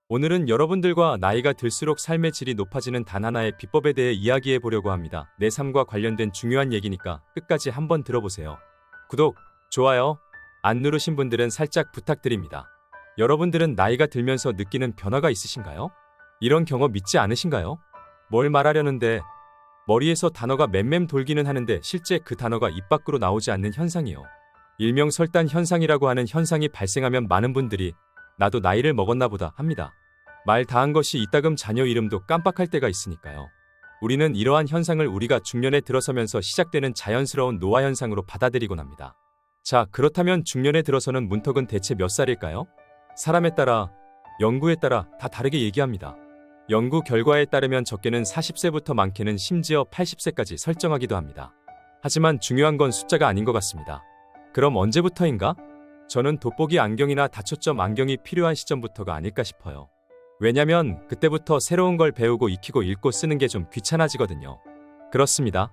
오늘은 여러분들과 나이가 들수록 삶의 질이 높아지는 단 하나의 비법에 대해 이야기해 보려고 합니다. 내 삶과 관련된 중요한 얘기니까 끝까지 한번 들어보세요. 구독, 좋아요 안 누르신 분들은 살짝 부탁드립니다. 여러분들은 나이가 들면서 느끼는 변화가 있으신가요? 이런 경험 믿지 않으신가요? 뭘 말하려는데 머리에서 단어가 맴맴 돌기는 하는데 실제 그 단어가 입 밖으로 나오지 않는 현상이요. 일명 설단 현상이라고 하는 현상이 발생하면 많은 분들이 나도 나이를 먹었나 보다 합니다. 말 다한 것이 이따금 자녀 이름도 깜빡할 때가 있으니까요. 우리는 이러한 현상을 우리가 중년에 들어서면서 시작되는 자연스러운 노화 현상으로 받아들이곤 합니다. 자, 그렇다면 중년에 들어서는 문턱은 대체 몇 살일까요? 사람에 따라, 연구에 따라 다 다르게 얘기합니다. 연구 결과에 따르면 적게는 40세부터 많게는 심지어 80세까지 설정하기도 합니다. 하지만 중요한 건 숫자가 아닌 것 같습니다. 그럼 언제부터인가? 저는 돋보기 안경이나 다초점 안경이 필요한 시점부터가 아닐까 싶어요. 왜냐면 그때부터 새로운 걸 배우고 익히고 읽고 쓰는 게 좀 귀찮아지거든요. 그렇습니다.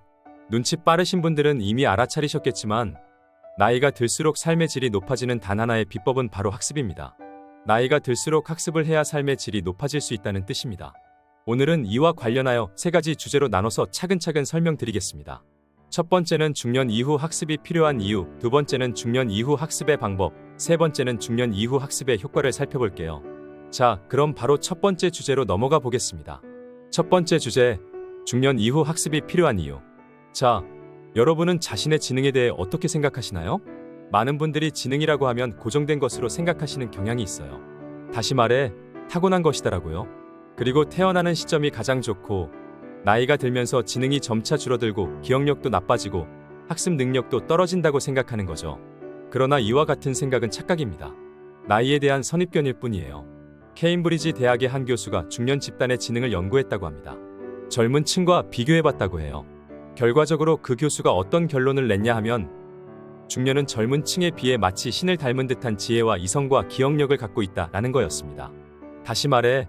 눈치 빠르신 분들은 이미 알아차리셨겠지만 나이가 들수록 삶의 질이 높아지는 단 하나의 비법은 바로 학습입니다. 나이가 들수록 학습을 해야 삶의 질이 높아질 수 있다는 뜻입니다. 오늘은 이와 관련하여 3가지 주제로 나눠서 차근차근 설명드리겠습니다. 첫 번째는 중년 이후 학습이 필요한 이유, 두 번째는 중년 이후 학습의 방법, 세 번째는 중년 이후 학습의 효과를 살펴볼게요. 자, 그럼 바로 첫 번째 주제로 넘어가 보겠습니다. 첫 번째 주제, 중년 이후 학습이 필요한 이유. 자, 여러분은 자신의 지능에 대해 어떻게 생각하시나요? 많은 분들이 지능이라고 하면 고정된 것으로 생각하시는 경향이 있어요. 다시 말해, 타고난 것이다라고요. 그리고 태어나는 시점이 가장 좋고 나이가 들면서 지능이 점차 줄어들고 기억력도 나빠지고 학습 능력도 떨어진다고 생각하는 거죠. 그러나 이와 같은 생각은 착각입니다. 나이에 대한 선입견일 뿐이에요. 케임브리지 대학의 한 교수가 중년 집단의 지능을 연구했다고 합니다. 젊은 층과 비교해봤다고 해요. 결과적으로 그 교수가 어떤 결론을 냈냐 하면 중년은 젊은 층에 비해 마치 신을 닮은 듯한 지혜와 이성과 기억력을 갖고 있다라는 거였습니다. 다시 말해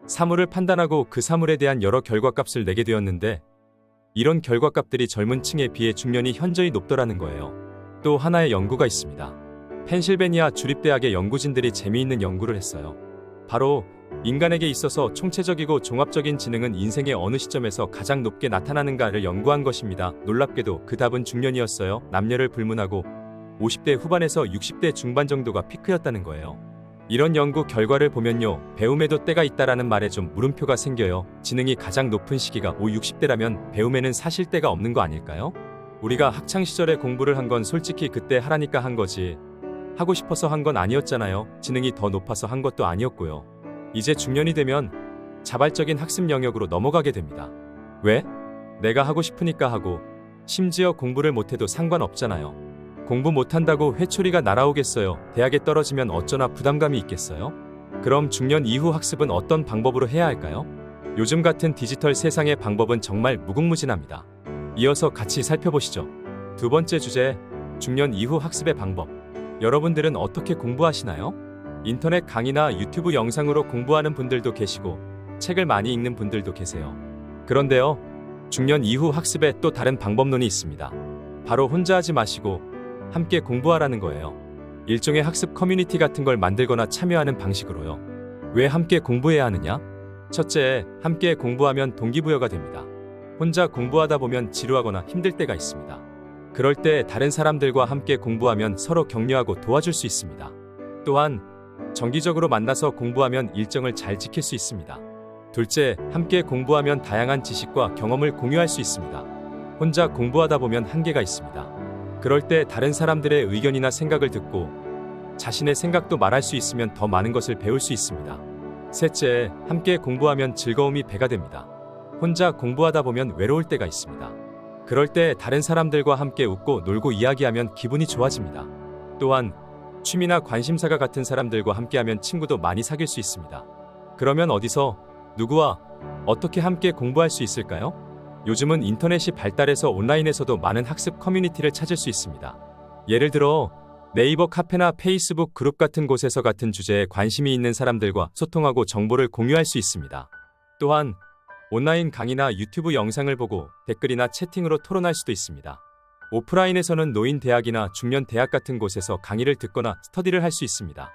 사물을 판단하고 그 사물에 대한 여러 결과값을 내게 되었는데 이런 결과값들이 젊은 층에 비해 중년이 현저히 높더라는 거예요. 또 하나의 연구가 있습니다. 펜실베니아 주립대학의 연구진들이 재미있는 연구를 했어요. 바로 인간에게 있어서 총체적이고 종합적인 지능은 인생의 어느 시점에서 가장 높게 나타나는가를 연구한 것입니다. 놀랍게도 그 답은 중년이었어요. 남녀를 불문하고 50대 후반에서 60대 중반 정도가 피크였다는 거예요. 이런 연구 결과를 보면요, 배움에도 때가 있다라는 말에 좀 물음표가 생겨요. 지능이 가장 높은 시기가 60대라면 배움에는 사실 때가 없는 거 아닐까요? 우리가 학창시절에 공부를 한 건 솔직히 그때 하라니까 한 거지 하고 싶어서 한 건 아니었잖아요. 지능이 더 높아서 한 것도 아니었고요. 이제 중년이 되면 자발적인 학습 영역으로 넘어가게 됩니다. 왜? 내가 하고 싶으니까 하고 심지어 공부를 못해도 상관없잖아요. 공부 못한다고 회초리가 날아오겠어요? 대학에 떨어지면 어쩌나 부담감이 있겠어요? 그럼 중년 이후 학습은 어떤 방법으로 해야 할까요? 요즘 같은 디지털 세상의 방법은 정말 무궁무진합니다. 이어서 같이 살펴보시죠. 두 번째 주제, 중년 이후 학습의 방법. 여러분들은 어떻게 공부하시나요? 인터넷 강의나 유튜브 영상으로 공부하는 분들도 계시고 책을 많이 읽는 분들도 계세요. 그런데요, 중년 이후 학습에 또 다른 방법론이 있습니다. 바로 혼자 하지 마시고 함께 공부하라는 거예요. 일종의 학습 커뮤니티 같은 걸 만들거나 참여하는 방식으로요. 왜 함께 공부해야 하느냐? 첫째, 함께 공부하면 동기부여가 됩니다. 혼자 공부하다 보면 지루하거나 힘들 때가 있습니다. 그럴 때 다른 사람들과 함께 공부하면 서로 격려하고 도와줄 수 있습니다. 또한 정기적으로 만나서 공부하면 일정을 잘 지킬 수 있습니다. 둘째, 함께 공부하면 다양한 지식과 경험을 공유할 수 있습니다. 혼자 공부하다 보면 한계가 있습니다. 그럴 때 다른 사람들의 의견이나 생각을 듣고 자신의 생각도 말할 수 있으면 더 많은 것을 배울 수 있습니다. 셋째, 함께 공부하면 즐거움이 배가 됩니다. 혼자 공부하다 보면 외로울 때가 있습니다. 그럴 때 다른 사람들과 함께 웃고 놀고 이야기하면 기분이 좋아집니다. 또한 취미나 관심사가 같은 사람들과 함께하면 친구도 많이 사귈 수 있습니다. 그러면 어디서, 누구와, 어떻게 함께 공부할 수 있을까요? 요즘은 인터넷이 발달해서 온라인에서도 많은 학습 커뮤니티를 찾을 수 있습니다. 예를 들어 네이버 카페나 페이스북 그룹 같은 곳에서 같은 주제에 관심이 있는 사람들과 소통하고 정보를 공유할 수 있습니다. 또한 온라인 강의나 유튜브 영상을 보고 댓글이나 채팅으로 토론할 수도 있습니다. 오프라인에서는 노인 대학이나 중년 대학 같은 곳에서 강의를 듣거나 스터디를 할 수 있습니다.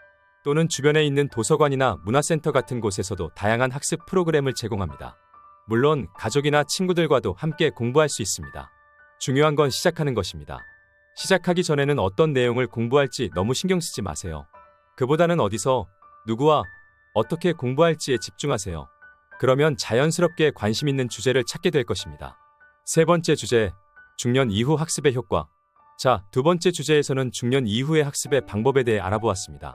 또는 주변에 있는 도서관이나 문화센터 같은 곳에서도 다양한 학습 프로그램을 제공합니다. 물론 가족이나 친구들과도 함께 공부할 수 있습니다. 중요한 건 시작하는 것입니다. 시작하기 전에는 어떤 내용을 공부할지 너무 신경 쓰지 마세요. 그보다는 어디서, 누구와, 어떻게 공부할지에 집중하세요. 그러면 자연스럽게 관심 있는 주제를 찾게 될 것입니다. 세 번째 주제, 중년 이후 학습의 효과. 자, 두 번째 주제에서는 중년 이후의 학습의 방법에 대해 알아보았습니다.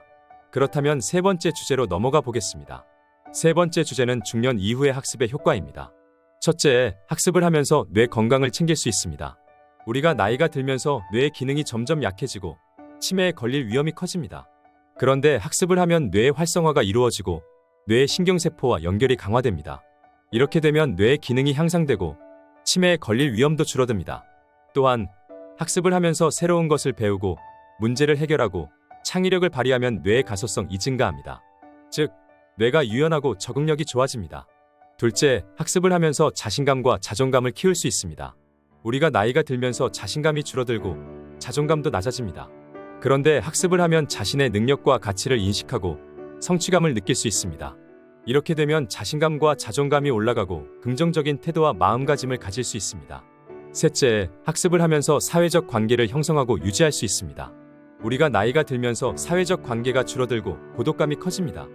그렇다면 세 번째 주제로 넘어가 보겠습니다. 세 번째 주제는 중년 이후의 학습의 효과입니다. 첫째, 학습을 하면서 뇌 건강을 챙길 수 있습니다. 우리가 나이가 들면서 뇌의 기능이 점점 약해지고 치매에 걸릴 위험이 커집니다. 그런데 학습을 하면 뇌의 활성화가 이루어지고 뇌의 신경세포와 연결이 강화됩니다. 이렇게 되면 뇌의 기능이 향상되고 치매에 걸릴 위험도 줄어듭니다. 또한 학습을 하면서 새로운 것을 배우고 문제를 해결하고 창의력을 발휘하면 뇌의 가소성이 증가합니다. 즉, 뇌가 유연하고 적응력이 좋아집니다. 둘째, 학습을 하면서 자신감과 자존감을 키울 수 있습니다. 우리가 나이가 들면서 자신감이 줄어들고 자존감도 낮아집니다. 그런데 학습을 하면 자신의 능력과 가치를 인식하고 성취감을 느낄 수 있습니다. 이렇게 되면 자신감과 자존감이 올라가고 긍정적인 태도와 마음가짐을 가질 수 있습니다. 셋째, 학습을 하면서 사회적 관계를 형성하고 유지할 수 있습니다. 우리가 나이가 들면서 사회적 관계가 줄어들고 고독감이 커집니다.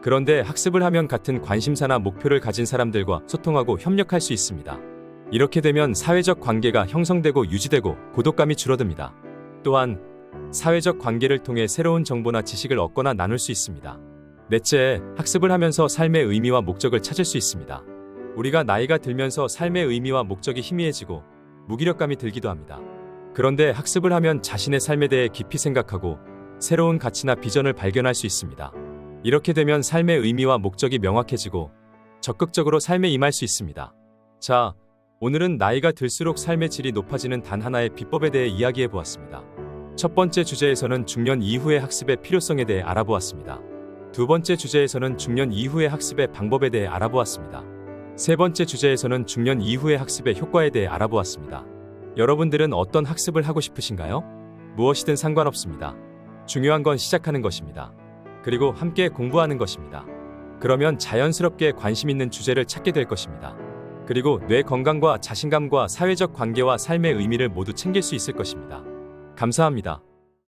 그런데 학습을 하면 같은 관심사나 목표를 가진 사람들과 소통하고 협력할 수 있습니다. 이렇게 되면 사회적 관계가 형성되고 유지되고 고독감이 줄어듭니다. 또한 사회적 관계를 통해 새로운 정보나 지식을 얻거나 나눌 수 있습니다. 넷째, 학습을 하면서 삶의 의미와 목적을 찾을 수 있습니다. 우리가 나이가 들면서 삶의 의미와 목적이 희미해지고 무기력감이 들기도 합니다. 그런데 학습을 하면 자신의 삶에 대해 깊이 생각하고 새로운 가치나 비전을 발견할 수 있습니다. 이렇게 되면 삶의 의미와 목적이 명확해지고 적극적으로 삶에 임할 수 있습니다. 자, 오늘은 나이가 들수록 삶의 질이 높아지는 단 하나의 비법에 대해 이야기해 보았습니다. 첫 번째 주제에서는 중년 이후의 학습의 필요성에 대해 알아보았습니다. 두 번째 주제에서는 중년 이후의 학습의 방법에 대해 알아보았습니다. 세 번째 주제에서는 중년 이후의 학습의 효과에 대해 알아보았습니다. 여러분들은 어떤 학습을 하고 싶으신가요? 무엇이든 상관없습니다. 중요한 건 시작하는 것입니다. 그리고 함께 공부하는 것입니다. 그러면 자연스럽게 관심 있는 주제를 찾게 될 것입니다. 그리고 뇌 건강과 자신감과 사회적 관계와 삶의 의미를 모두 챙길 수 있을 것입니다. 감사합니다.